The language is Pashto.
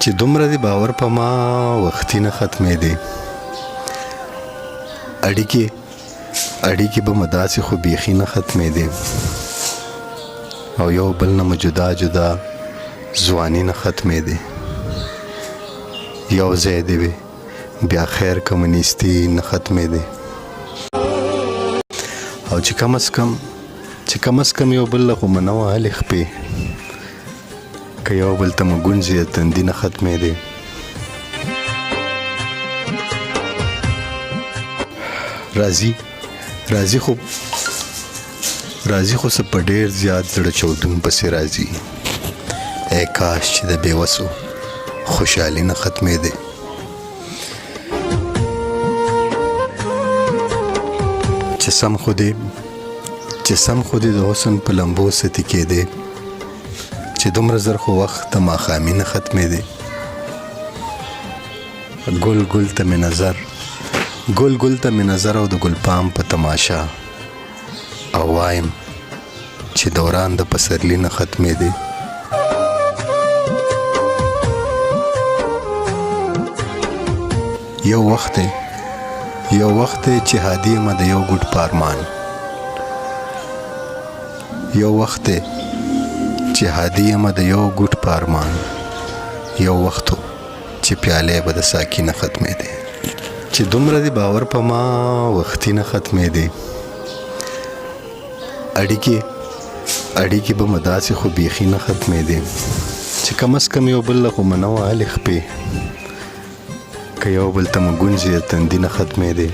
چې دومره دی باور په ما وختي نه ختمېدی. اړیکې به مو داسې خو بیخي نه ختمېدی او یو بل نه مو جدا ځواني نه ختمېدی. یو ځای دی وي بیا خیر کمونیستي نه ختمېدی او چې کم از کم یو بل له خو مو نه وهلې خپې که یو بل ته مو ګونځې یا تندي نه ختمېدی. راځي خو څه په ډېر زیات زړه چودون پسې راځي. ای کاش چې د بېوسو خوشحالي نه ختمېدی. چې سم خو دې د حسن په لمبو ستي کېدی چې دومره زر خو وخت د ماښامي نه ختمېدی. ګل ته مې نظر او د ګلپام په تماشا او وایم چې دوران د پسرلي نه ختمېدی. یو وخت چې هادي یم د یو ګوټ پارمان. یو وخت چې پیالې به د ساقي نه ختمېدی. چې دومره دی باور په ما وختي نه ختمېدی. اړیکې به مو داسې خو بیخي نه ختمېدی چې کم از کم یو بل له خو مو نه وهلې خپې که یو بل ته مو ګونځې یا تندي نه ختمېدی.